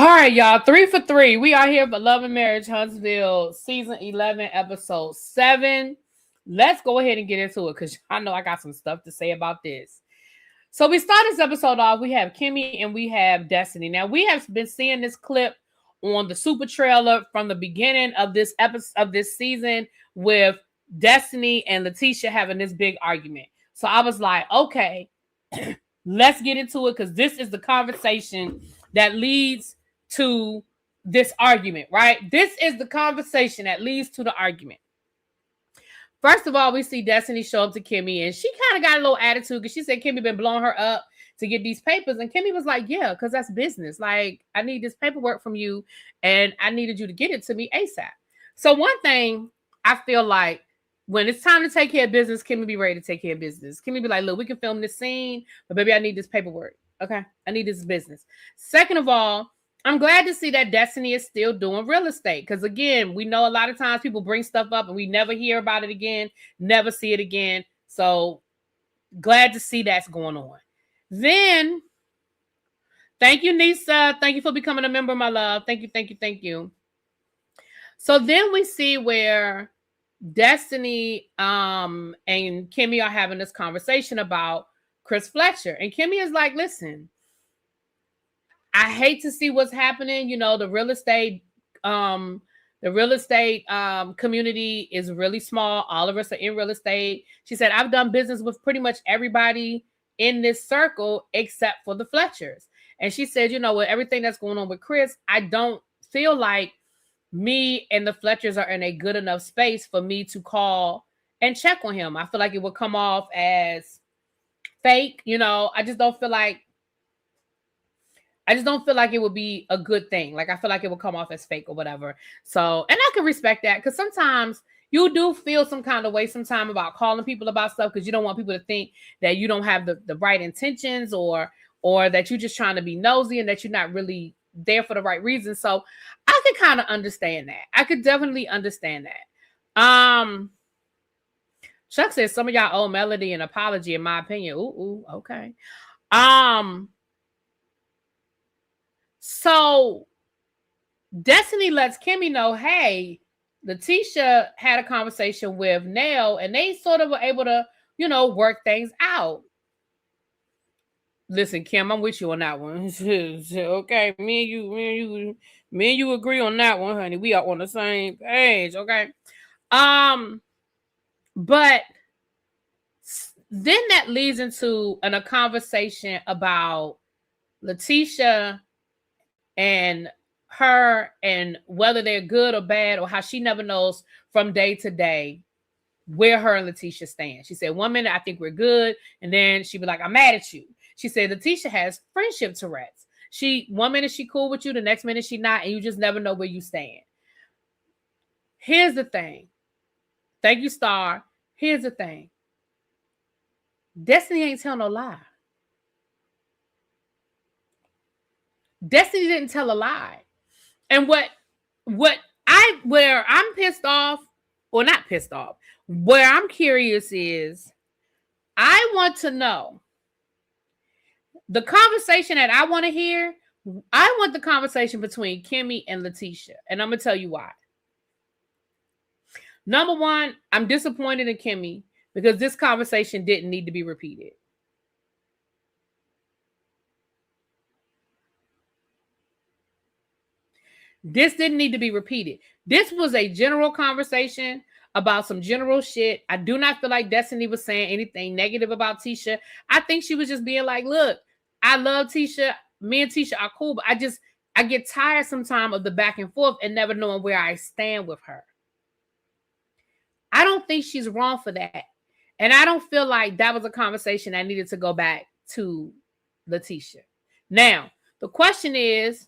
All right, y'all. 3 for 3. We are here for Love and Marriage Huntsville, season 11, episode 7. Let's go ahead and get into it because I know I got some stuff to say about this. So we start this episode off. We have Kimmy and we have Destiny. Now, we have been seeing this clip on the super trailer from the beginning of this episode of this season with Destiny and Letitia having this big argument. So I was like, okay, let's get into it because this is the conversation that leads to this argument, right? This is the conversation that leads to the argument. First of all, we see Destiny show up to Kimmy, and she kind of got a little attitude because she said Kimmy been blowing her up to get these papers, and Kimmy was like, yeah, because that's business. Like, I need this paperwork from you, and I needed you to get it to me ASAP. So one thing I feel like when it's time to take care of business, Kimmy be ready to take care of business. Kimmy be like, look, we can film this scene, but baby, I need this paperwork. Okay, I need this business. Second of all, I'm glad to see that Destiny is still doing real estate. Because again, we know a lot of times people bring stuff up and we never hear about it again, never see it again. So glad to see that's going on. Then, thank you, Nisa. Thank you for becoming a member, my love. Thank you, thank you, thank you. So then we see where Destiny and Kimmy are having this conversation about Chris Fletcher. And Kimmy is like, listen, I hate to see what's happening. You know, the real estate community is really small. All of us are in real estate. She said, I've done business with pretty much everybody in this circle except for the Fletchers. And she said, you know, with everything that's going on with Chris, I don't feel like me and the Fletchers are in a good enough space for me to call and check on him. I feel like it would come off as fake. You know, I just don't feel like it would be a good thing. Like, I feel like it would come off as fake or whatever. So, and I can respect that because sometimes you do feel some kind of way sometime about calling people about stuff because you don't want people to think that you don't have the right intentions or that you're just trying to be nosy and that you're not really there for the right reason. So I could kind of understand that. I could definitely understand that. Chuck says some of y'all owe Melody an apology, in my opinion. Ooh, okay. So Destiny lets Kimmy know, hey, Letitia had a conversation with Nell and they sort of were able to, you know, work things out. Listen, Kim, I'm with you on that one. Okay, me and you agree on that one, honey. We are on the same page, okay? But then that leads into a conversation about Letitia and her and whether they're good or bad or how she never knows from day to day where her and Letitia stand. She said, 1 minute, I think we're good. And then she'd be like, I'm mad at you. She said, Letitia has friendship Tourette's. 1 minute she cool with you, the next minute she not, and you just never know where you stand. Here's the thing. Thank you, Star. Here's the thing. Destiny ain't tell no lie. Destiny didn't tell a lie. And where I'm pissed off, or not pissed off, where I'm curious is, I want to know the conversation that I want to hear. I want the conversation between Kimmy and Letitia. And I'm going to tell you why. Number one, I'm disappointed in Kimmy because this conversation didn't need to be repeated. This didn't need to be repeated. This was a general conversation about some general shit. I do not feel like Destiny was saying anything negative about Tisha. I think she was just being like, look, I love Tisha. Me and Tisha are cool, but I get tired sometimes of the back and forth and never knowing where I stand with her. I don't think she's wrong for that. And I don't feel like that was a conversation that needed to go back to Letitia. Now, the question is,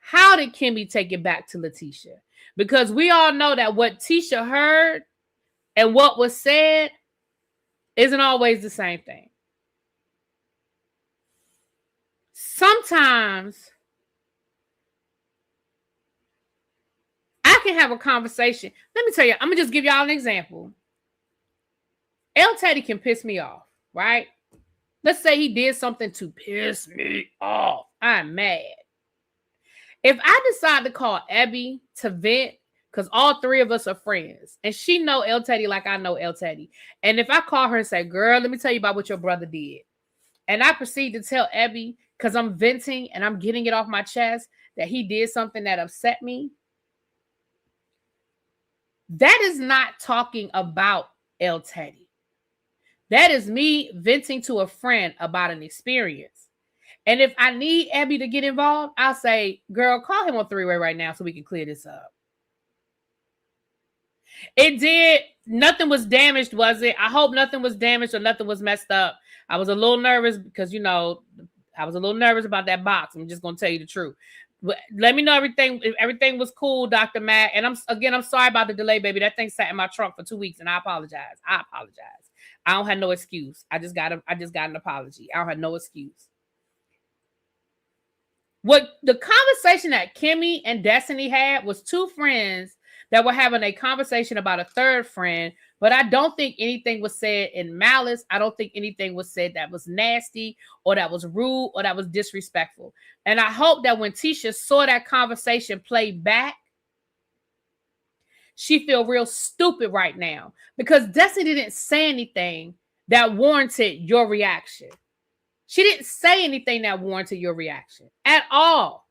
how did Kimmy take it back to Letitia? Because we all know that what Tisha heard and what was said isn't always the same thing. Sometimes I can have a conversation. Let me tell you, I'm going to just give y'all an example. El Teddy can piss me off, right? Let's say he did something to piss me off. I'm mad. If I decide to call Abby to vent, because all three of us are friends, and she know El Teddy like I know El Teddy, and if I call her and say, girl, let me tell you about what your brother did, and I proceed to tell Abby, because I'm venting and I'm getting it off my chest, that he did something that upset me, that is not talking about El Teddy. That is me venting to a friend about an experience. And if I need Abby to get involved, I'll say, girl, call him on three-way right now so we can clear this up. It did. Nothing was damaged, was it? I hope nothing was damaged or nothing was messed up. I was a little nervous because, you know, I was a little nervous about that box. I'm just going to tell you the truth. But let me know if everything was cool, Dr. Matt. And I'm sorry about the delay, baby. That thing sat in my trunk for 2 weeks, and I apologize. I don't have no excuse. I just got an apology. I don't have no excuse. What the conversation that Kimmy and Destiny had was two friends that were having a conversation about a third friend, but I don't think anything was said in malice. I don't think anything was said that was nasty or that was rude or that was disrespectful. And I hope that when Tisha saw that conversation play back, she feel real stupid right now because Destiny didn't say anything that warranted your reaction. She didn't say anything that warranted your reaction at all.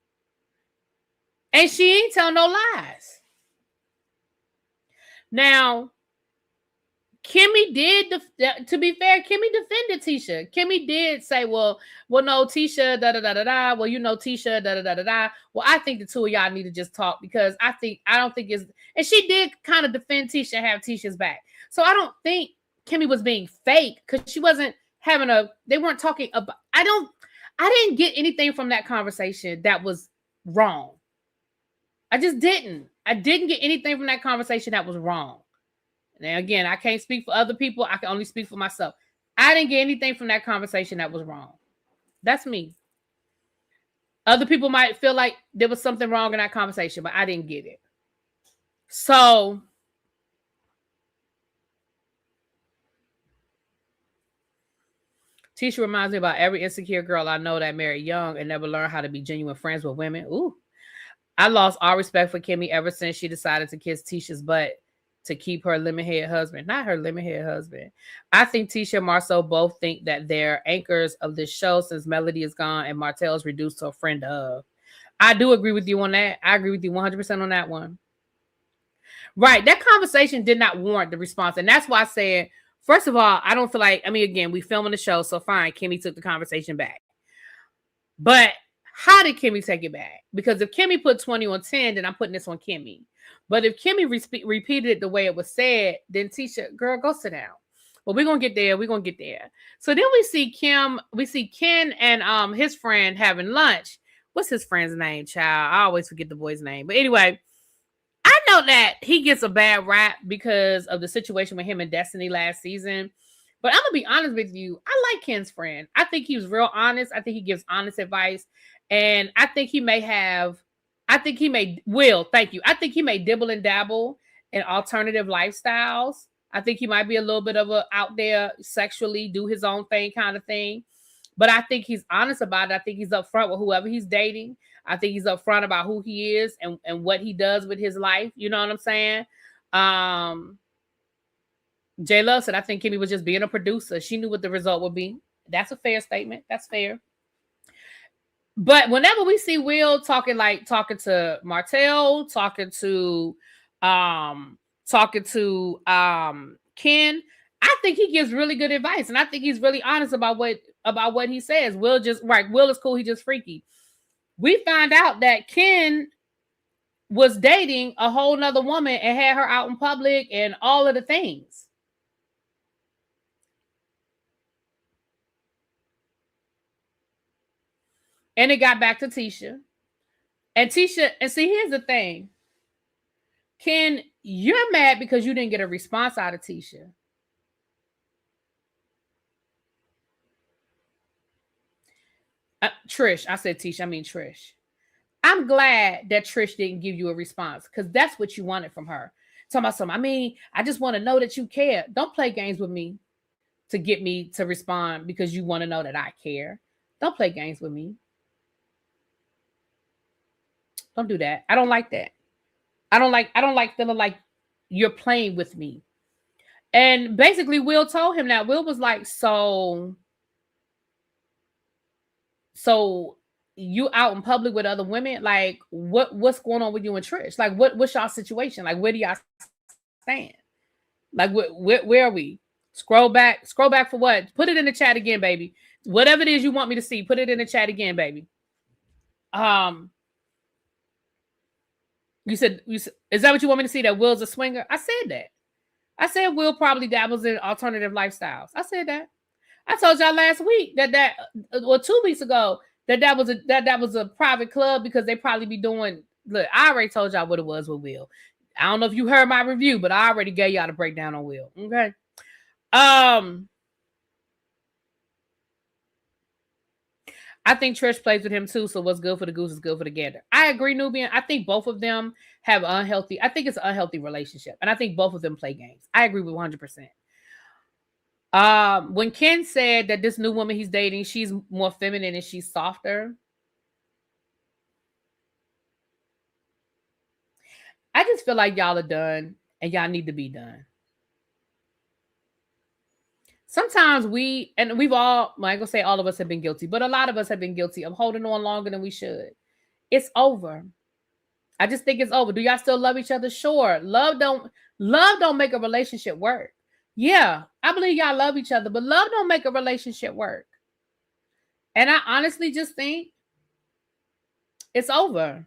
And she ain't tell no lies. Now, Kimmy did, to be fair, Kimmy defended Tisha. Kimmy did say, well, no, Tisha, da-da-da-da-da. Well, you know, Tisha, da-da-da-da-da. Well, I think the two of y'all need to just talk because I don't think it's, and she did kind of defend Tisha and have Tisha's back. So I don't think Kimmy was being fake because she wasn't they weren't talking about, I didn't get anything from that conversation that was wrong. I just didn't. I didn't get anything from that conversation that was wrong. Now, again, I can't speak for other people. I can only speak for myself. I didn't get anything from that conversation that was wrong. That's me. Other people might feel like there was something wrong in that conversation, but I didn't get it. So, Tisha reminds me about every insecure girl I know that married young and never learned how to be genuine friends with women. Ooh. I lost all respect for Kimmy ever since she decided to kiss Tisha's butt to keep her lemon-head husband. Not her lemon-head husband. I think Tisha and Marsau both think that they're anchors of this show since Melody is gone and Martell is reduced to a friend of. I do agree with you on that. I agree with you 100% on that one. Right. That conversation did not warrant the response. And that's why I said, first of all, I don't feel like, again, we filming the show, so fine, Kimmy took the conversation back. But how did Kimmy take it back? Because if Kimmy put 20 on 10, then I'm putting this on Kimmy. But if Kimmy repeated it the way it was said, then Tisha, girl, go sit down. Well, we're going to get there. We're going to get there. So then we see Ken and his friend having lunch. What's his friend's name, child? I always forget the boy's name. But anyway, I know that he gets a bad rap because of the situation with him and Destiny last season. But I'm going to be honest with you. I like Ken's friend. I think he was real honest. I think he gives honest advice. And I think he may dibble and dabble in alternative lifestyles. I think he might be a little bit of a out there sexually, do his own thing kind of thing. But I think he's honest about it. I think he's upfront with whoever he's dating. I think he's upfront about who he is and what he does with his life. You know what I'm saying? J Love said, I think Kimmy was just being a producer. She knew what the result would be. That's a fair statement. That's fair. But whenever we see Will talking to Martell, talking to Ken, I think he gives really good advice. And I think he's really honest about what he says. Will is cool, he just freaky. We find out that Ken was dating a whole nother woman and had her out in public and all of the things. And it got back to Tisha. And see, here's the thing. Ken, you're mad because you didn't get a response out of Tisha. Trish, I said Tisha, I mean Trish. I'm glad that Trish didn't give you a response because that's what you wanted from her. Talking about something. I just want to know that you care. Don't play games with me to get me to respond because you want to know that I care. Don't play games with me. Don't do that. I don't like that. I don't like feeling like you're playing with me. And basically Will told him that. Will was like, so you out in public with other women? Like what's going on with you and Trish? Like what's y'all situation? Like where do y'all stand? Like where are we? Scroll back for what? Put it in the chat again, baby. Whatever it is you want me to see, put it in the chat again, baby. You said, is that what you want me to see? That Will's a swinger? I said that. I said Will probably dabbles in alternative lifestyles. I said that. I told y'all last week that 2 weeks ago that was a private club because they probably be doing. Look, I already told y'all what it was with Will. I don't know if you heard my review, but I already gave y'all the breakdown on Will. Okay. I think Trish plays with him too. So what's good for the goose is good for the gander. I agree, Nubian. I think both of them have unhealthy. I think it's an unhealthy relationship, and I think both of them play games. I agree with 100%. When Ken said that this new woman he's dating, she's more feminine and she's softer. I just feel like y'all are done and y'all need to be done. Sometimes we've all, I'm gonna say all of us have been guilty, but a lot of us have been guilty of holding on longer than we should. It's over. I just think it's over. Do y'all still love each other? Sure. Love don't make a relationship work. Yeah, I believe y'all love each other, but love don't make a relationship work. And I honestly just think it's over.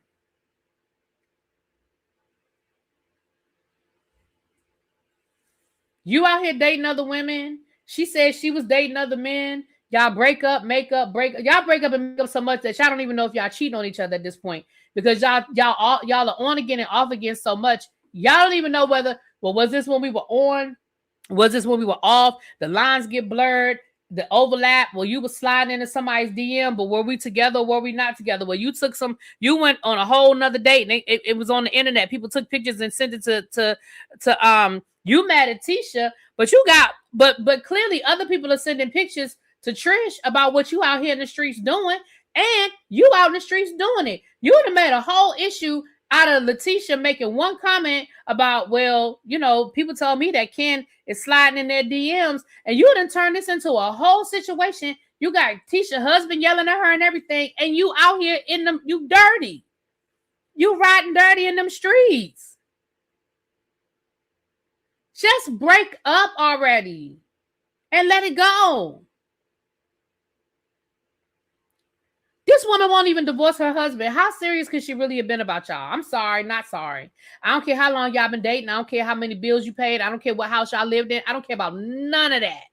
You out here dating other women. She said she was dating other men. Y'all break up, y'all break up and make up so much that y'all don't even know if y'all cheating on each other at this point because y'all are on again and off again so much. Y'all don't even know whether, well, was this when we were on? Was this when we were off? The lines get blurred, the overlap. Well, you were sliding into somebody's DM, but were we together or were we not together? Well, you went on a whole nother date and it was on the internet. People took pictures and sent it to you mad at Tisha, but you got, but clearly other people are sending pictures to Trish about what you out here in the streets doing, and you out in the streets doing it. You would have made a whole issue out of Letitia making one comment about, well, you know, people told me that Ken is sliding in their DMs, and you done turn this into a whole situation. You got Tisha's husband yelling at her and everything, and you out here in them, you dirty. You riding dirty in them streets. Just break up already and let it go. This woman won't even divorce her husband. How serious could she really have been about y'all? I'm sorry, not sorry. I don't care how long y'all been dating. I don't care how many bills you paid. I don't care what house y'all lived in. I don't care about none of that.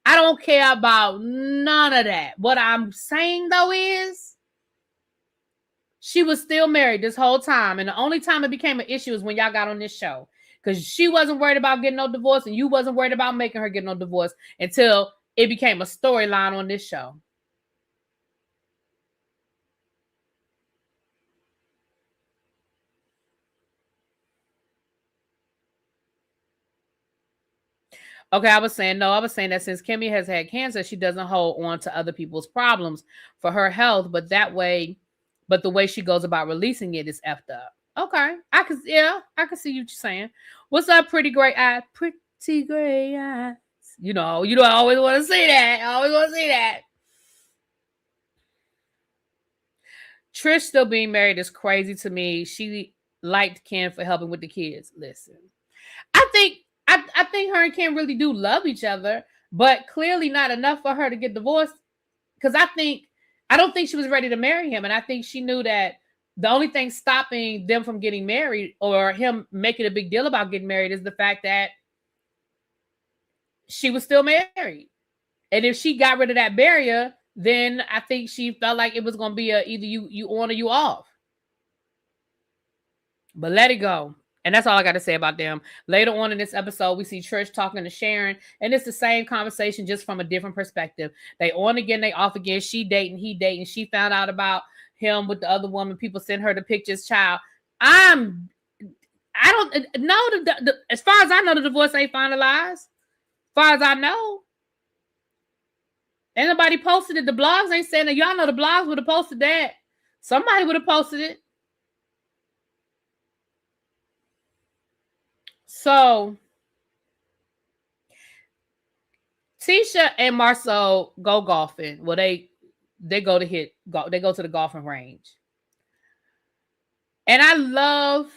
I don't care about none of that. What I'm saying, though, is she was still married this whole time. And the only time it became an issue is when y'all got on this show. Because she wasn't worried about getting no divorce, and you wasn't worried about making her get no divorce until it became a storyline on this show. Okay, I was saying that since Kimmy has had cancer, she doesn't hold on to other people's problems for her health, but the way she goes about releasing it is effed up. Okay, I can see what you're saying. What's up, pretty gray eyes? Pretty gray eyes. You know, I always want to see that. I always want to see that. Trish still being married is crazy to me. She liked Ken for helping with the kids. Listen, I think her and Ken really do love each other, but clearly not enough for her to get divorced. Because I don't think she was ready to marry him, and I think she knew that the only thing stopping them from getting married or him making a big deal about getting married is the fact that she was still married. And if she got rid of that barrier, then I think she felt like it was going to be either you on or you off. But let it go. And that's all I got to say about them. Later on in this episode, we see Trish talking to Sharon, and it's the same conversation, just from a different perspective. They on again, they off again. She dating, he dating. She found out about him with the other woman. People send her the pictures. Child, I don't know. As far as I know, the divorce ain't finalized. As far as I know, ain't nobody posted it. The blogs ain't saying that. Y'all know the blogs would have posted that. Somebody would have posted it. So Tisha and Marsau go golfing. Well, they go to the golfing range. And I love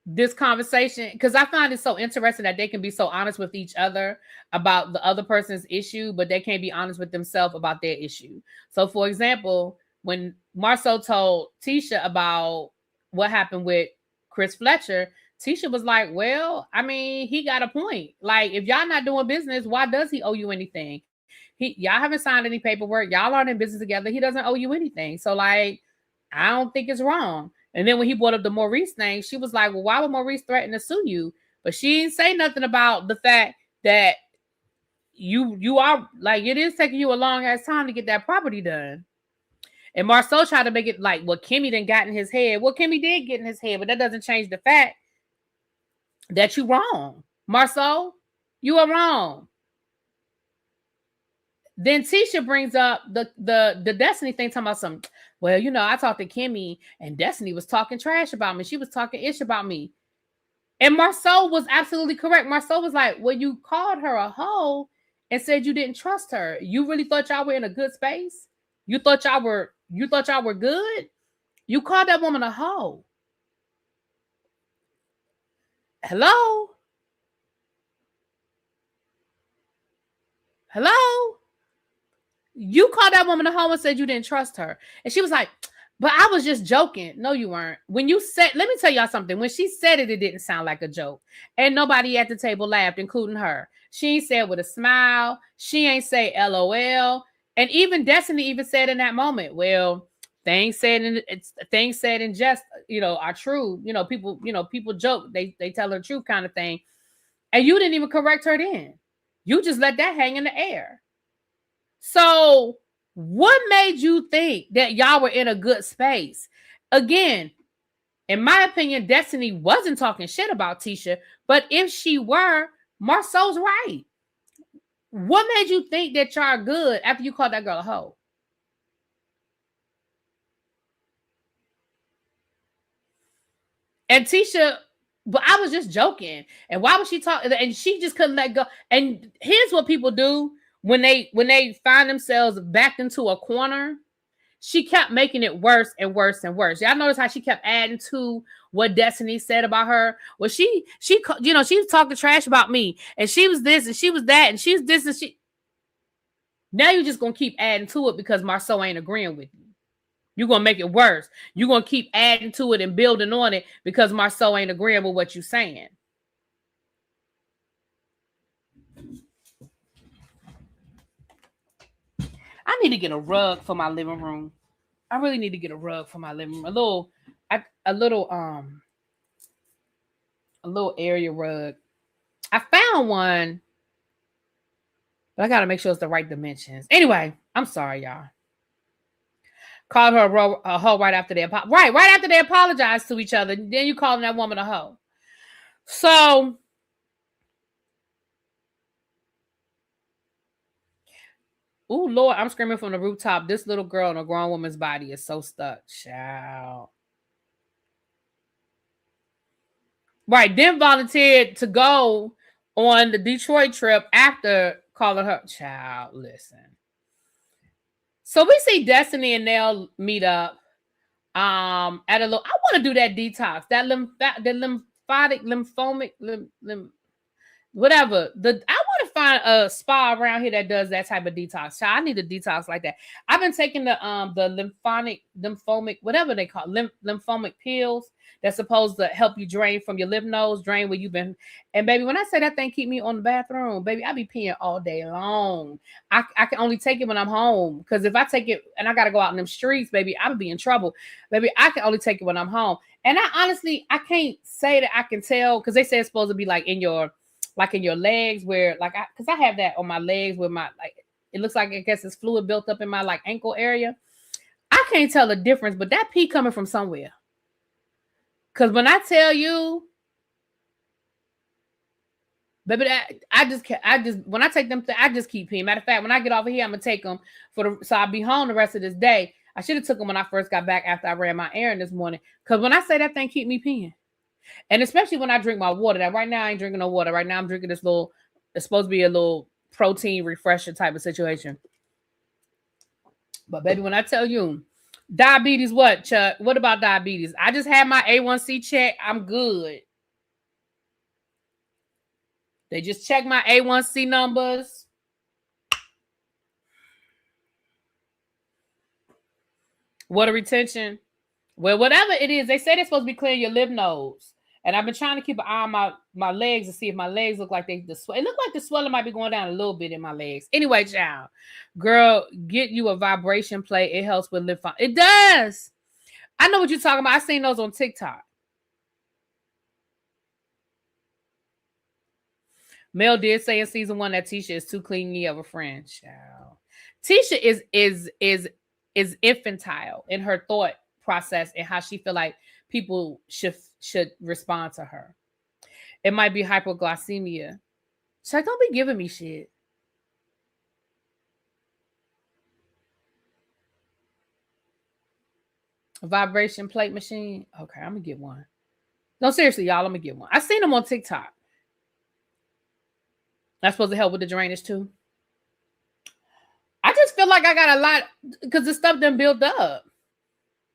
this conversation because I find it so interesting that they can be so honest with each other about the other person's issue, but they can't be honest with themselves about their issue. So, for example, when Marsau told Tisha about what happened with Chris Fletcher, Tisha was like, well, I mean, he got a point. Like, if y'all not doing business, why does he owe you anything? Y'all haven't signed any paperwork. Y'all aren't in business together. He doesn't owe you anything. So, like, I don't think it's wrong. And then when he brought up the Maurice thing, she was like, well, why would Maurice threaten to sue you? But she didn't say nothing about the fact that you are, like, it is taking you a long ass time to get that property done. And Marsau tried to make it like what Kimmy done got in his head. Well, Kimmy did get in his head, but that doesn't change the fact that you wrong. Marsau, you are wrong. Then Tisha brings up the Destiny thing, talking about some, well, you know, I talked to Kimmy and Destiny was talking trash about me. She was talking ish about me. And Marsau was absolutely correct. Marsau was like, well, you called her a hoe and said you didn't trust her. You really thought y'all were in a good space? You thought y'all were good? You called that woman a hoe. Hello? Hello? You called that woman a hoe and said you didn't trust her. And she was like, but I was just joking. No, you weren't. When you said, let me tell y'all something. When she said it, it didn't sound like a joke. And nobody at the table laughed, including her. She said with a smile. She ain't say LOL. And even Destiny even said in that moment, well, things said in jest, you know, are true. People joke. They tell the truth kind of thing. And you didn't even correct her then. You just let that hang in the air. So what made you think that y'all were in a good space? Again, in my opinion, Destiny wasn't talking shit about Tisha, but if she were, Marsau's right. What made you think that y'all good after you called that girl a hoe? And Tisha, but I was just joking. And why was she talking? And she just couldn't let go. And here's what people do when they find themselves backed into a corner. She kept making it worse and worse and worse. Y'all notice how she kept adding to what Destiny said about her? Well, she was talking trash about me, and she was this, and she was that, and she's this, and she. Now you're just gonna keep adding to it because Marsau ain't agreeing with you. You're gonna make it worse. You're gonna keep adding to it and building on it because Marsau ain't agreeing with what you're saying. I need to get a rug for my living room. I really need to get a rug for my living room. A little area rug. I found one, but I gotta make sure it's the right dimensions. Anyway, I'm sorry, y'all. Called her a hoe right after they apologized to each other. Then you calling that woman a hoe. So oh Lord, I'm screaming from the rooftop. This little girl in a grown woman's body is so stuck. Child. Right. Then volunteered to go on the Detroit trip after calling her child. Listen. So we see Destiny and Nell meet up. At a little. I want to do that detox. That lymphomic whatever. I want to find a spa around here that does that type of detox. So I need a detox like that. I've been taking the lymphomic, whatever they call it, lymphomic pills that's supposed to help you drain from your lymph nodes, drain where you've been. And baby, when I say that thing keep me on the bathroom, baby, I be peeing all day long. I can only take it when I'm home, because if I take it and I got to go out in them streets, baby, I would be in trouble. Baby, I can only take it when I'm home. And I can't say that I can tell, because they say it's supposed to be like in your legs, where because I have that on my legs where my it looks like, I guess it's fluid built up in my ankle area. I can't tell the difference, but that pee coming from somewhere. Because when I tell you, baby, when I take them, I just keep peeing. Matter of fact, when I get over here, I'm gonna take them so I'll be home the rest of this day. I should have took them when I first got back after I ran my errand this morning. Because when I say that thing keep me peeing, And especially when I drink my water. Now, right now, I ain't drinking no water. Right now, I'm drinking this little, it's supposed to be a little protein refresher type of situation. But baby, when I tell you, diabetes, what, Chuck? What about diabetes? I just had my A1C check. I'm good. They just checked my A1C numbers. Water retention. Well, whatever it is, they say they're supposed to be clearing your lymph nodes. And I've been trying to keep an eye on my legs to see if my legs look like it look like the swelling might be going down a little bit in my legs. Anyway, child, girl, get you a vibration plate. It helps with lymph. It does. I know what you're talking about. I seen those on TikTok. Mel did say in season 1 that Tisha is too clingy of a friend. Child. Tisha is infantile in her thought process and how she feel like people should respond to her. It might be hypoglycemia. She's like, don't be giving me shit. A vibration plate machine. Okay, I'm gonna get one. No, seriously, y'all, I'm gonna get one. I seen them on TikTok. That's supposed to help with the drainage too. I just feel like I got a lot because the stuff done built up.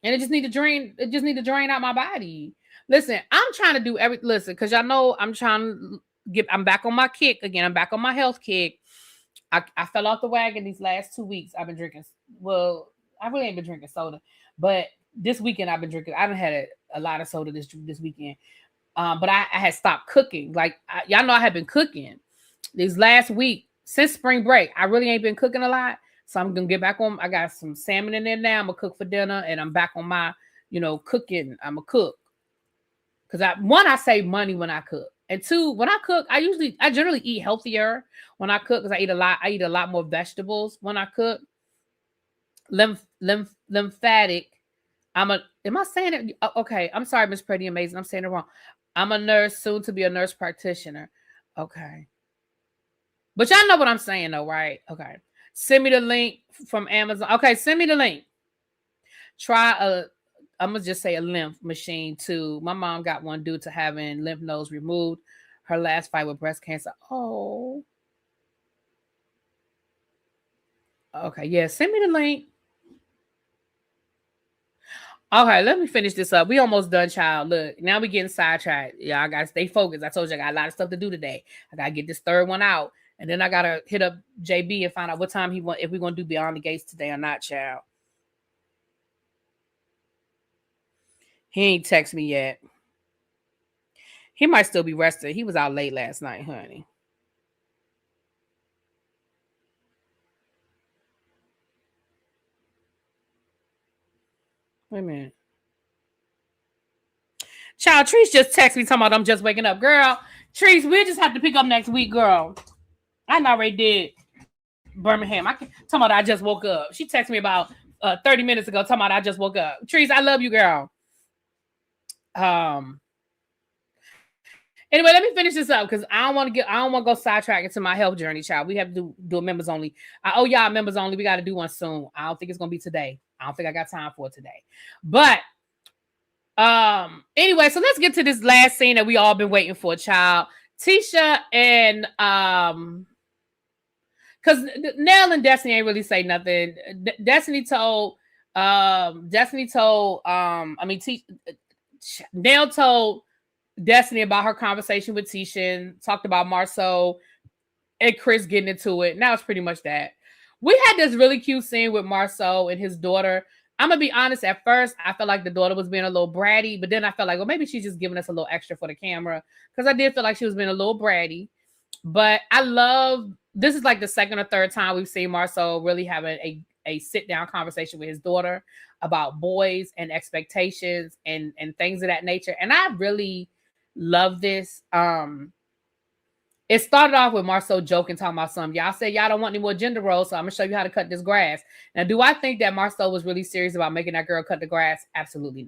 And it just need to drain. It just need to drain out my body. Listen, I'm trying to do listen, because y'all know I'm trying to I'm back on my kick again. I'm back on my health kick. I fell off the wagon these last 2 weeks. I've been drinking. Well, I really ain't been drinking soda, but this weekend I've been drinking. I haven't had a lot of soda this weekend. But I had stopped cooking. Like y'all know I have been cooking these last week since spring break. I really ain't been cooking a lot. So I'm gonna get back on. I got some salmon in there now. I'm gonna cook for dinner, and I'm back on my, cooking. I'm gonna cook because I save money when I cook, and two, when I cook, I generally eat healthier when I cook because I eat a lot. I eat a lot more vegetables when I cook. Lymphatic. Am I saying it? Okay, I'm sorry, Miss Pretty Amazing. I'm saying it wrong. I'm a nurse, soon to be a nurse practitioner. Okay, but y'all know what I'm saying though, right? Okay. Send me the link from Amazon. Okay, send me the link. I'm going to just say a lymph machine too. My mom got one due to having lymph nodes removed. Her last fight with breast cancer. Oh. Okay, yeah, send me the link. Okay, let me finish this up. We almost done, child. Look, now we getting sidetracked. Yeah, I got to stay focused. I told you I got a lot of stuff to do today. I got to get this third one out. And then I gotta hit up JB and find out what time if we're gonna do Beyond the Gates today or not, child. He ain't text me yet. He might still be rested. He was out late last night, honey. Wait a minute. Child, Treese just text me talking about I'm just waking up. Girl, Treese, we'll just have to pick up next week, girl. I already did Birmingham. Talking about I just woke up. She texted me about 30 minutes ago talking about I just woke up. Treese, I love you, girl. Anyway, let me finish this up because I don't want to go sidetrack into my health journey, child. We have to do a members only. I owe y'all members only. We got to do one soon. I don't think it's gonna be today. I don't think I got time for it today. But anyway, so let's get to this last scene that we all been waiting for, child. Tisha and because Nell and Destiny ain't really say nothing. Nell told Destiny about her conversation with Tisha and talked about Marsau and Chris getting into it. Now it's pretty much that. We had this really cute scene with Marsau and his daughter. I'm going to be honest, at first, I felt like the daughter was being a little bratty, but then I felt like, well, maybe she's just giving us a little extra for the camera because I did feel like she was being a little bratty. But this is like the second or third time we've seen Marsau really having a sit-down conversation with his daughter about boys and expectations and things of that nature. And I really love this. It started off with Marsau joking, talking about something. Y'all said y'all don't want any more gender roles, so I'm going to show you how to cut this grass. Now, do I think that Marsau was really serious about making that girl cut the grass? Absolutely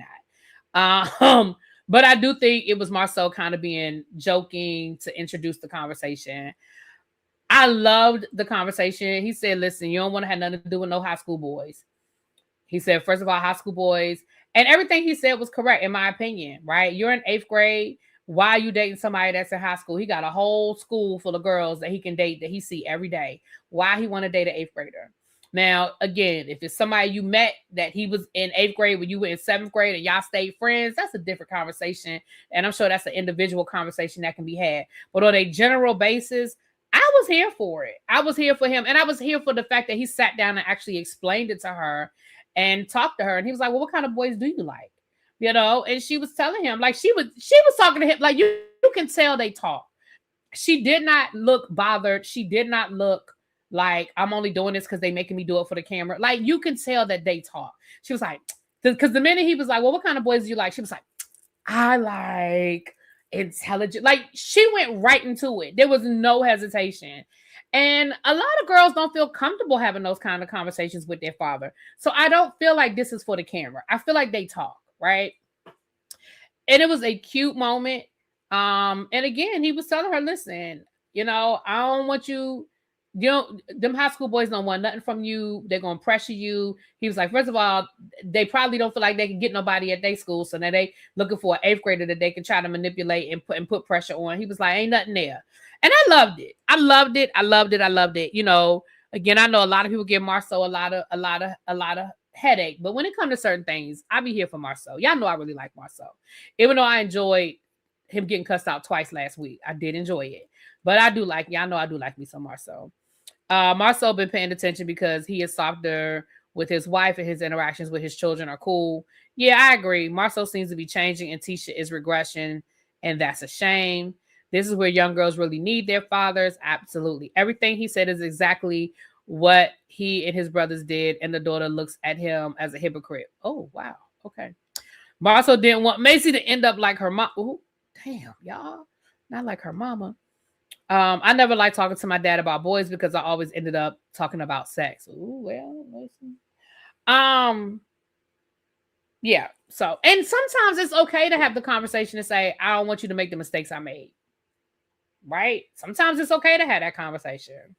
not. But I do think it was Marsau kind of being joking to introduce the conversation. I loved the conversation. He said, listen, you don't want to have nothing to do with no high school boys. He said, first of all, high school boys And everything he said was correct, in my opinion, right? You're in 8th grade. Why are you dating somebody that's in high school? He got a whole school full of girls that he can date that he see every day. Why he want to date an 8th grader? Now, again, if it's somebody you met that he was in 8th grade when you were in 7th grade and y'all stayed friends, that's a different conversation. And I'm sure that's an individual conversation that can be had. But on a general basis, I was here for it. I was here for him. And I was here for the fact that he sat down and actually explained it to her and talked to her. And he was like, well, what kind of boys do you like? You know, and she was telling him, like, she was talking to him, like, you can tell they talk. She did not look bothered. She did not look like, I'm only doing this because they making me do it for the camera. Like, you can tell that they talk. She was like, because the minute he was like, well, what kind of boys do you like? She was like, I like intelligent. Like, she went right into it. There was no hesitation. And a lot of girls don't feel comfortable having those kind of conversations with their father. So I don't feel like this is for the camera. I feel like they talk, right? And it was a cute moment. And again, he was telling her, listen, you know, I don't want you, you know, them high school boys don't want nothing from you. They're going to pressure you. He was like, first of all, they probably don't feel like they can get nobody at their school. So now they looking for an 8th grader that they can try to manipulate and put pressure on. He was like, ain't nothing there. And I loved it. I loved it. I loved it. I loved it. You know, again, I know a lot of people give Marsau a lot of headache, but when it comes to certain things, I be here for Marsau. Y'all know I really like Marsau. Even though I enjoyed him getting cussed out twice last week. I did enjoy it. But I do like, y'all know I do like me some Marsau. Marsau been paying attention because he is softer with his wife and his interactions with his children are cool. Yeah, I agree. Marsau seems to be changing and Tisha is regression, and that's a shame. This is where young girls really need their fathers. Absolutely. Everything he said is exactly what he and his brothers did, and the daughter looks at him as a hypocrite. Oh, wow. Okay. Marsau didn't want Macy to end up like her mom. Ooh, damn, y'all. Not like her mama. I never liked talking to my dad about boys because I always ended up talking about sex. Ooh, well, listen. Yeah. So, and sometimes it's okay to have the conversation and say, I don't want you to make the mistakes I made. Right? Sometimes it's okay to have that conversation.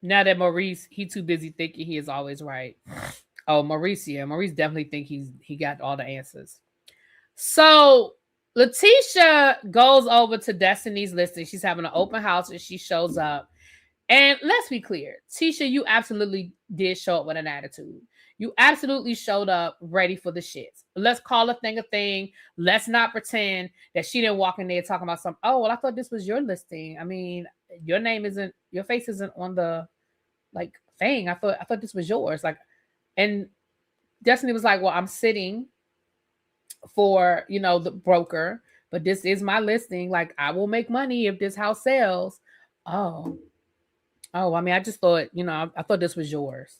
Now that Maurice, he too busy thinking he is always right. Oh, Maurice, yeah. Maurice definitely think he got all the answers. So Letitia goes over to Destiny's listing. She's having an open house and she shows up. And let's be clear, Tisha, you absolutely did show up with an attitude. You absolutely showed up ready for the shits. Let's call a thing. Let's not pretend that she didn't walk in there talking about something. Oh, well, I thought this was your listing. I mean, your face isn't on the like thing. I thought this was yours. Like, and Destiny was like, well, I'm sitting for, you know, the broker, but this is my listing. Like, I will make money if this house sells. Oh, I mean, I just thought, you know, I thought this was yours.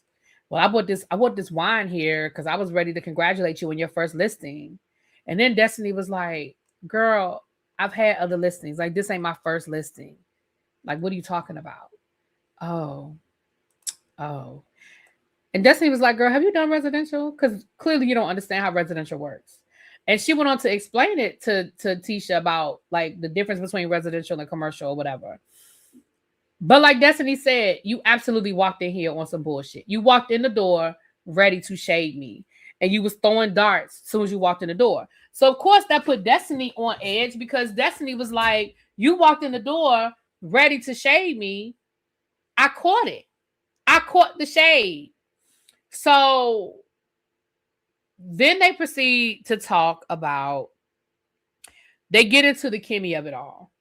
Well, I bought this wine here because I was ready to congratulate you on your first listing. And then Destiny was like, girl, I've had other listings. Like, this ain't my first listing. Like, what are you talking about? Oh. And Destiny was like, girl, have you done residential? Because clearly you don't understand how residential works. And she went on to explain it to Tisha about like the difference between residential and commercial or whatever. But like Destiny said, you absolutely walked in here on some bullshit. You walked in the door ready to shade me. And you was throwing darts as soon as you walked in the door. So, of course, that put Destiny on edge because Destiny was like, you walked in the door ready to shade me. I caught it. I caught the shade. So then they proceed to talk about, they get into the Kimmy of it all.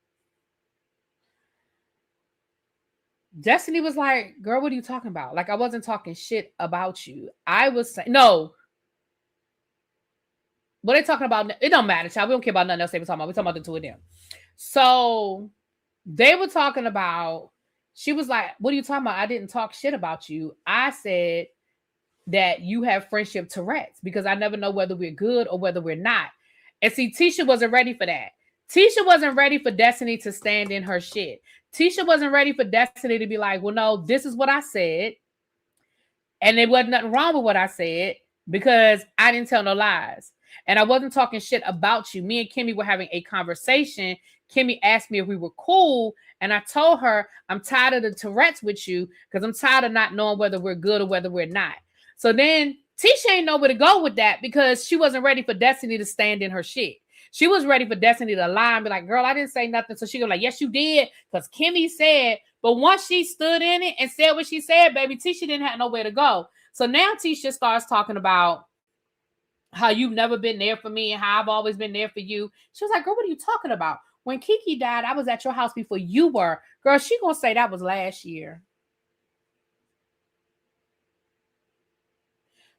Destiny was like, girl, what are you talking about? Like, I wasn't talking shit about you. I was saying, no. What they talking about? It don't matter, child. We don't care about nothing else they were talking about. We're talking about the two of them. So they were talking about, she was like, what are you talking about? I didn't talk shit about you. I said that you have friendship Tourette's because I never know whether we're good or whether we're not. And see, Tisha wasn't ready for that. Tisha wasn't ready for Destiny to stand in her shit. Tisha wasn't ready for Destiny to be like, well, no, this is what I said. And there wasn't nothing wrong with what I said because I didn't tell no lies. And I wasn't talking shit about you. Me and Kimmy were having a conversation. Kimmy asked me if we were cool, and I told her I'm tired of the Tourette's with you because I'm tired of not knowing whether we're good or whether we're not. So then Tisha ain't know where to go with that because she wasn't ready for Destiny to stand in her shit. She was ready for Destiny to lie and be like, girl, I didn't say nothing. So she was like, yes, you did, because Kimmy said. But once she stood in it and said what she said, baby, Tisha didn't have nowhere to go. So now Tisha starts talking about how you've never been there for me and how I've always been there for you. She was like, girl, what are you talking about? When Kiki died, I was at your house before you were. Girl, she gonna say that was last year.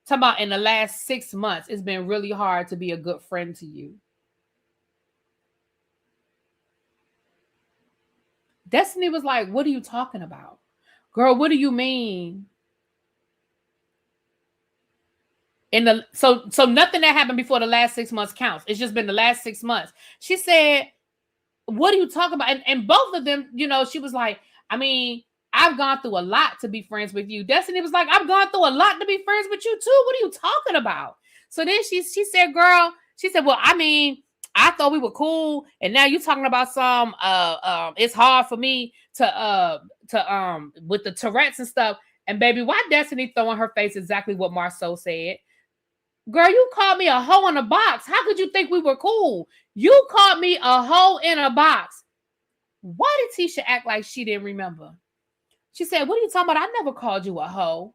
Talking about in the last 6 months, it's been really hard to be a good friend to you. Destiny was like, what are you talking about? Girl, what do you mean? So nothing that happened before the last 6 months counts. It's just been the last 6 months. She said, what are you talking about? And both of them, you know, she was like, I mean, I've gone through a lot to be friends with you. Destiny was like, I've gone through a lot to be friends with you too. What are you talking about? So then she said, girl, she said, well, I mean, I thought we were cool, and now you're talking about some it's hard for me to with the Tourette's and stuff. And baby, why Destiny throw in her face exactly what Marsau said? Girl, you called me a hoe in a box. How could you think we were cool? You called me a hoe in a box. Why did Tisha act like she didn't remember? She said, what are you talking about? I never called you a hoe.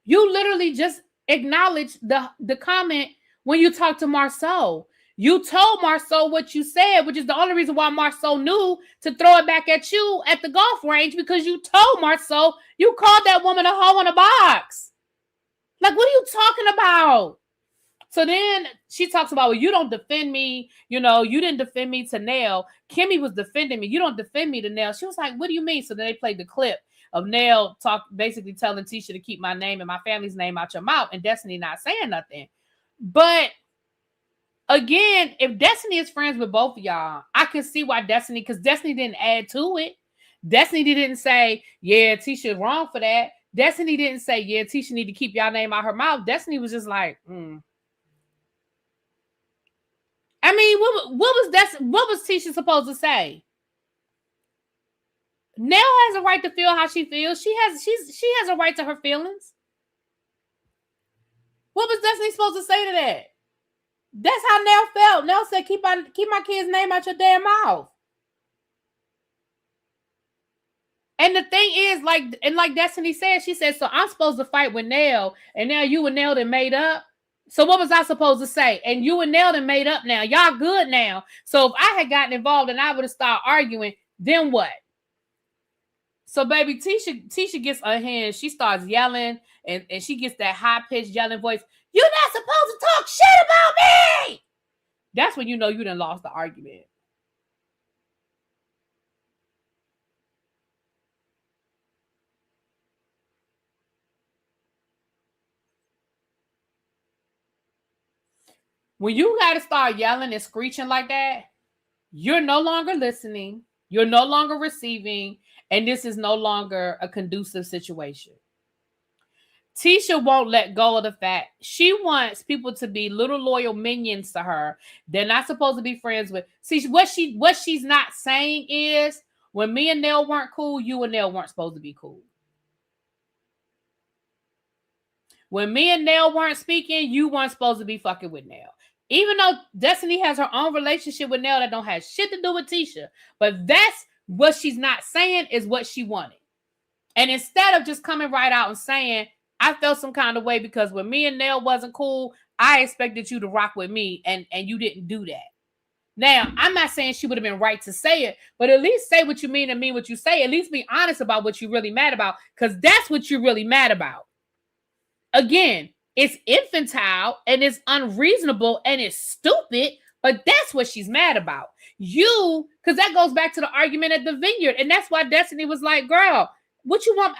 You literally just acknowledged the comment when you talked to Marsau. You told Marsau what you said, which is the only reason why Marsau knew to throw it back at you at the golf range, because you told Marsau you called that woman a hoe in a box. Like, what are you talking about? So then she talks about, well, you don't defend me. You know, you didn't defend me to Nell. Kimmy was defending me. You don't defend me to Nell. She was like, what do you mean? So then they played the clip of Nell basically telling Tisha to keep my name and my family's name out your mouth, and Destiny not saying nothing. But again, if Destiny is friends with both of y'all, I can see why Destiny, because Destiny didn't add to it. Destiny didn't say, yeah, Tisha wrong for that. Destiny didn't say, yeah, Tisha need to keep y'all name out her mouth. Destiny was just like, I mean, what was Tisha supposed to say? Nell has a right to feel how she feels. She has a right to her feelings. What was Destiny supposed to say to that? That's how Nell felt. Nell said, keep my kid's name out your damn mouth. And the thing is, like Destiny said, she said, so I'm supposed to fight with Nell, and now you and Nell done made up. So what was I supposed to say? And you and Nell done made up now. Y'all good now. So if I had gotten involved and I would have started arguing, then what? So baby, Tisha gets her hand. She starts yelling, and she gets that high-pitched yelling voice. You're not supposed to talk shit about me. That's when you know you done lost the argument. When you got to start yelling and screeching like that, you're no longer listening. You're no longer receiving. And this is no longer a conducive situation. Tisha won't let go of the fact she wants people to be little loyal minions to her. They're not supposed to be friends with. See, what she's not saying is, when me and Nell weren't cool, you and Nell weren't supposed to be cool. When me and Nell weren't speaking, you weren't supposed to be fucking with Nell. Even though Destiny has her own relationship with Nell that don't have shit to do with Tisha. But that's what she's not saying is what she wanted. And instead of just coming right out and saying, I felt some kind of way because when me and Nell wasn't cool, I expected you to rock with me, and you didn't do that. Now, I'm not saying she would have been right to say it, but at least say what you mean and mean what you say. At least be honest about what you're really mad about, because that's what you're really mad about. Again, it's infantile and it's unreasonable and it's stupid, but that's what she's mad about. You, because that goes back to the argument at the vineyard, and that's why Destiny was like, girl, what you want?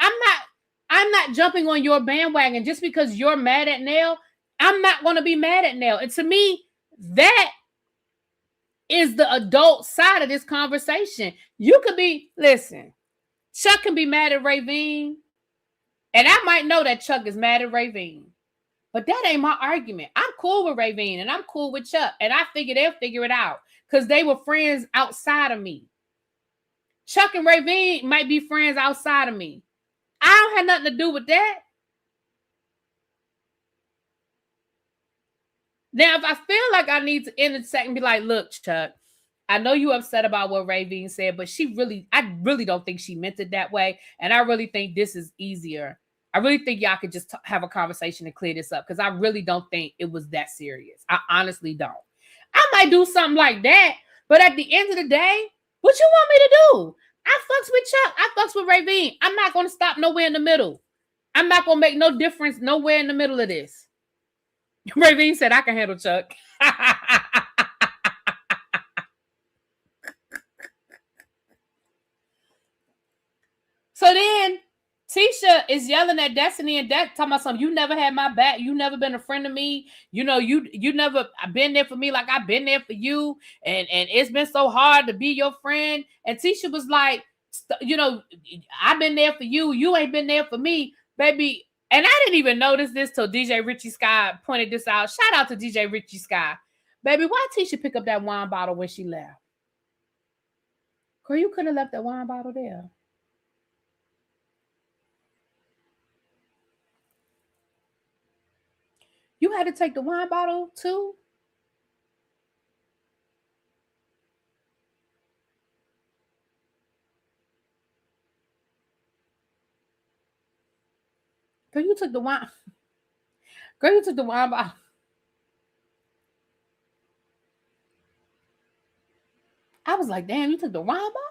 I'm not jumping on your bandwagon just because you're mad at Nell. I'm not going to be mad at Nell. And to me, that is the adult side of this conversation. You could be, listen, Chuck can be mad at Ravine, And I might know that Chuck is mad at Ravine. But that ain't my argument. I'm cool with Ravine and I'm cool with Chuck. And I figure they'll figure it out. Because they were friends outside of me. Chuck and Ravine might be friends outside of me. I don't have nothing to do with that. Now, if I feel like I need to intersect and be like, look, Chuck, I know you upset about what Ravine said, but I really don't think she meant it that way. And I really think this is easier. I really think y'all could just have a conversation and clear this up because I really don't think it was that serious. I honestly don't. I might do something like that, but at the end of the day, what you want me to do? I fucks with Chuck. I fucks with Ravine. I'm not going to stop nowhere in the middle. I'm not going to make no difference nowhere in the middle of this. Ravine said, I can handle Chuck. So then Tisha is yelling at Destiny and talking about something. You never had my back. You never been a friend of me. You know, you never been there for me like I've been there for you. And it's been so hard to be your friend. And Tisha was like, you know, I've been there for you. You ain't been there for me, baby. And I didn't even notice this till DJ Richie Sky pointed this out. Shout out to DJ Richie Sky. Baby, why Tisha pick up that wine bottle when she left? Girl, you could have left that wine bottle there. You had to take the wine bottle too? Girl, you took the wine. Girl, you took the wine bottle. I was like, damn, you took the wine bottle?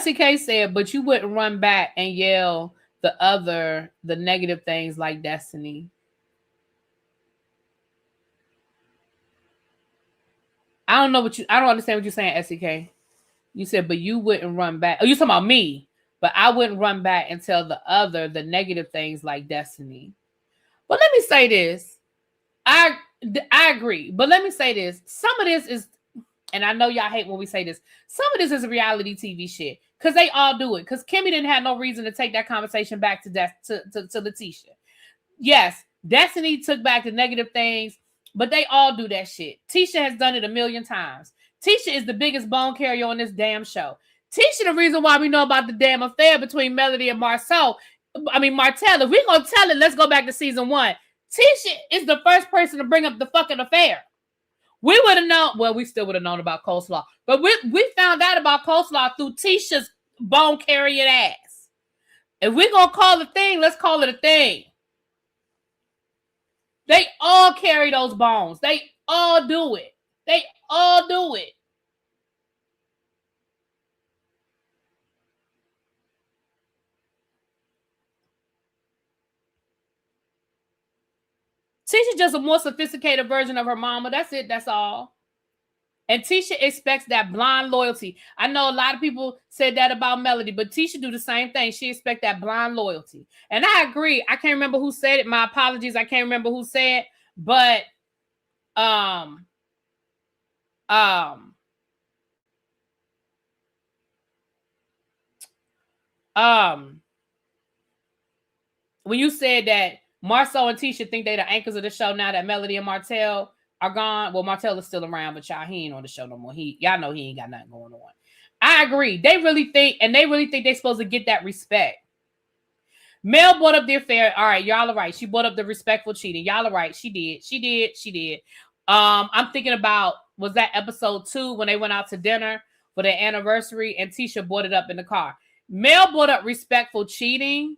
SEK said, but you wouldn't run back and yell the negative things like Destiny. I don't understand what you're saying, SEK. You said, but you wouldn't run back. Oh, you talking about me. But I wouldn't run back and tell the negative things like Destiny. But let me say this. I agree. But let me say this. Some of this is, and I know y'all hate when we say this, some of this is reality TV shit. Because they all do it. Because Kimmy didn't have no reason to take that conversation back to Letitia. Yes, Destiny took back the negative things, but they all do that shit. Tisha has done it a million times. Tisha is the biggest bone carrier on this damn show. Tisha, the reason why we know about the damn affair between Melody and Martell. If we're going to tell it, let's go back to season 1. Tisha is the first person to bring up the fucking affair. We would have known, well, we still would have known about coleslaw, but we found out about coleslaw through Tisha's bone carrying ass. If we're going to call it a thing, let's call it a thing. They all carry those bones. They all do it. They all do it. Tisha's just a more sophisticated version of her mama. That's it. That's all. And Tisha expects that blind loyalty. I know a lot of people said that about Melody, but Tisha do the same thing. She expects that blind loyalty. And I agree. I can't remember who said it. My apologies. I can't remember who said, but when you said that Marsau and Tisha think they're the anchors of the show now that Melody and Martell are gone. Well, Martell is still around, but y'all, he ain't on the show no more. Y'all know he ain't got nothing going on. I agree. They really think they're supposed to get that respect. Mel brought up the affair. All right, y'all are right. She brought up the respectful cheating. Y'all are right. She did. I'm thinking about, was that episode 2 when they went out to dinner for their anniversary and Tisha brought it up in the car. Mel brought up respectful cheating,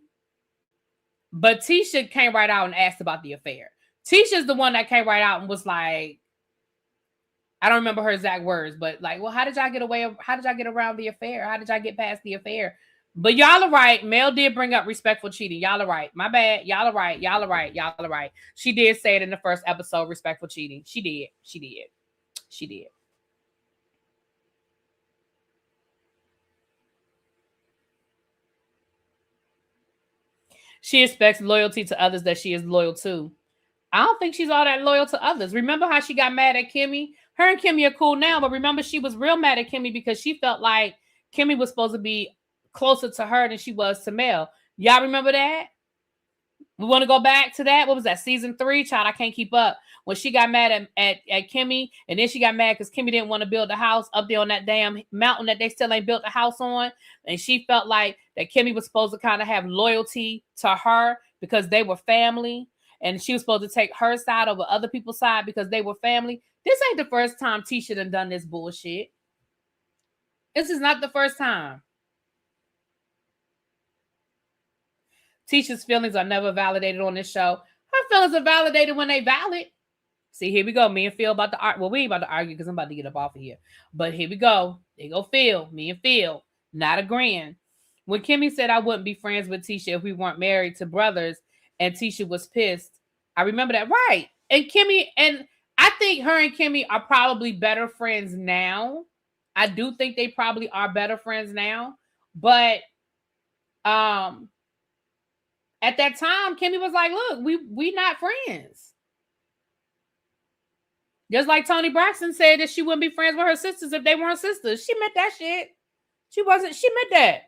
but Tisha came right out and asked about the affair. Tisha's the one that came right out and was like, I don't remember her exact words, but like, well, how did y'all get around the affair? How did y'all get past the affair? But y'all are right. Mel did bring up respectful cheating. Y'all are right. My bad. Y'all are right. She did say it in the first episode, respectful cheating. She did. She expects loyalty to others that she is loyal to. I don't think she's all that loyal to others. Remember how she got mad at Kimmy? Her and Kimmy are cool now, but remember she was real mad at Kimmy because she felt like Kimmy was supposed to be closer to her than she was to Mel. Y'all remember that? We want to go back to that. What was that? Season 3, child. I can't keep up. When she got mad at Kimmy, and then she got mad because Kimmy didn't want to build a house up there on that damn mountain that they still ain't built a house on. And she felt like that Kimmy was supposed to kind of have loyalty to her because they were family. And she was supposed to take her side over other people's side because they were family. This ain't the first time Tisha done this bullshit. This is not the first time. Tisha's feelings are never validated on this show. Her feelings are validated when they valid. See, here we go. Me and Phil about to argue. Well, we ain't about to argue because I'm about to get up off of here. But here we go. There go Phil. Me and Phil. Not agreeing. When Kimmy said I wouldn't be friends with Tisha if we weren't married to brothers, and Tisha was pissed, I remember that. Right. And Kimmy, and I think her and Kimmy are probably better friends now. I do think they probably are better friends now. But at that time, Kimmy was like, look, we not friends. Just like Toni Braxton said that she wouldn't be friends with her sisters if they weren't sisters. She meant that shit. She meant that.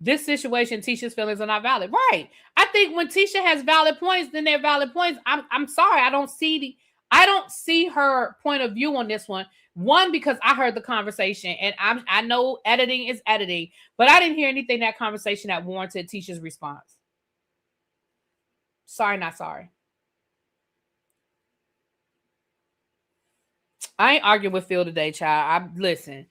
This situation, Tisha's feelings are not valid. Right. I think when Tisha has valid points, then they're valid points. I'm sorry. I don't see her point of view on this one. One, because I heard the conversation and I know editing is editing, but I didn't hear anything in that conversation that warranted Tisha's response. Sorry, not sorry. I ain't arguing with Phil today, child. Listen,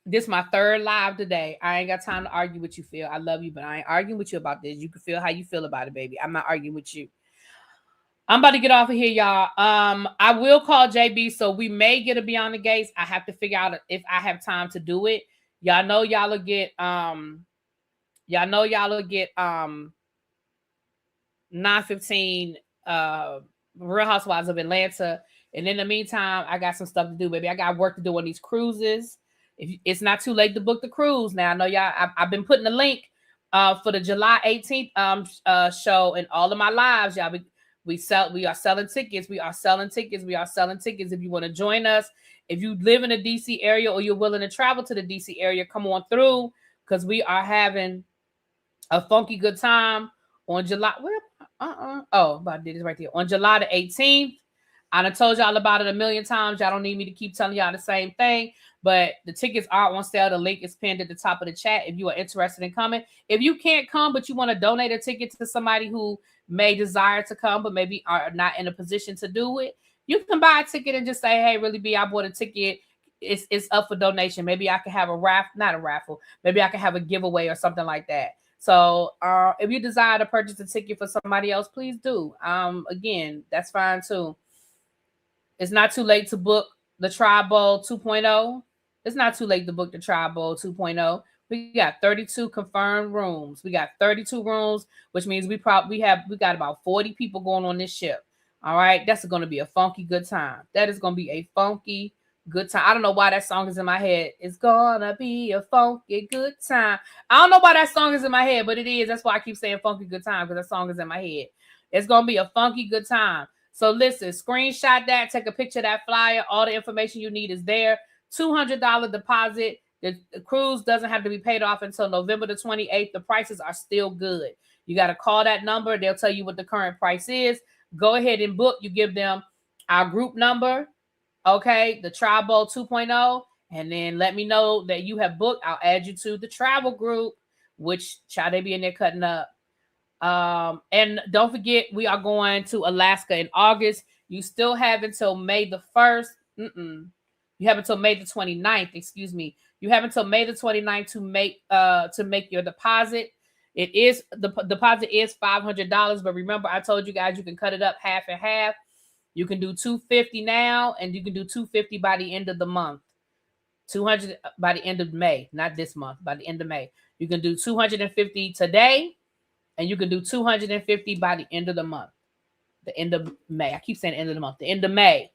this is my third live today. I ain't got time to argue with you, Phil. I love you, but I ain't arguing with you about this. You can feel how you feel about it, baby. I'm not arguing with you. I'm about to get off of here, y'all. I will call JB, so we may get a Beyond the Gates. I have to figure out if I have time to do it. Y'all know y'all will get 9:15 Real Housewives of Atlanta. And in the meantime, I got some stuff to do, baby. I got work to do on these cruises. It's not too late to book the cruise. Now, I know y'all, I've been putting a link for the July 18th show in all of my lives, y'all. We are selling tickets. We are selling tickets. If you want to join us, if you live in the DC area or you're willing to travel to the DC area, come on through, because we are having a funky good time on July. I did this right there. On July the 18th. I done told y'all about it a million times. Y'all don't need me to keep telling y'all the same thing. But the tickets are on sale. The link is pinned at the top of the chat if you are interested in coming. If you can't come, but you want to donate a ticket to somebody who may desire to come, but maybe are not in a position to do it, you can buy a ticket and just say, hey, Really B, I bought a ticket. It's up for donation. Maybe I can have not a raffle. Maybe I can have a giveaway or something like that. So if you desire to purchase a ticket for somebody else, please do. Again, that's fine too. It's not too late to book the Tribe Bowl 2.0. It's not too late to book the Tribe Bowl 2.0. We got 32 confirmed rooms. We got 32 rooms, which means we got about 40 people going on this ship. All right. That's going to be a funky good time. That is going to be a funky good time. I don't know why that song is in my head. It's gonna be a funky good time. I don't know why that song is in my head, but it is. That's why I keep saying funky good time, because that song is in my head. It's going to be a funky good time. So listen, screenshot that, take a picture of that flyer. All the information you need is there. $200 deposit. The cruise doesn't have to be paid off until November the 28th. The prices are still good. You got to call that number. They'll tell you what the current price is. Go ahead and book. You give them our group number, okay, the Tribe Bowl 2.0, and then let me know that you have booked. I'll add you to the travel group, which child, they be in there cutting up. And don't forget, we are going to Alaska in August. You still have until May the 1st. You have until May the 29th, excuse me. You have until May the 29th to make your deposit. The deposit is $500, but remember, I told you guys you can cut it up half and half. You can do $250 now, and you can do $250 by the end of the month. $200 by the end of May, not this month, by the end of May. You can do $250 today, and you can do $250 by the end of the month. The end of May. I keep saying end of the month. The end of May.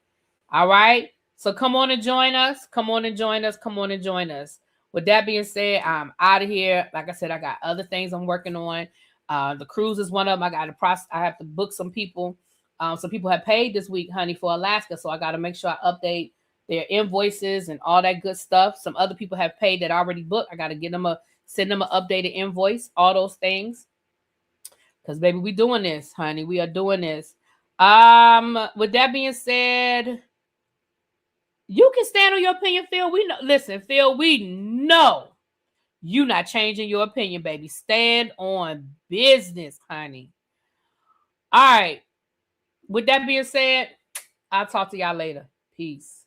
All right? So come on and join us. Come on and join us. With that being said, I'm out of here. Like I said, I got other things I'm working on. The cruise is one of them. I have to book some people. Some people have paid this week, honey, for Alaska. So I got to make sure I update their invoices and all that good stuff. Some other people have paid that already booked. I got to get them a send them an updated invoice, all those things. Because baby, we doing this, honey. We are doing this. With that being said, you can stand on your opinion, Phil. We know. Listen, Phil, we know you not changing your opinion, baby. Stand on business, honey. All right. With that being said, I'll talk to y'all later. Peace.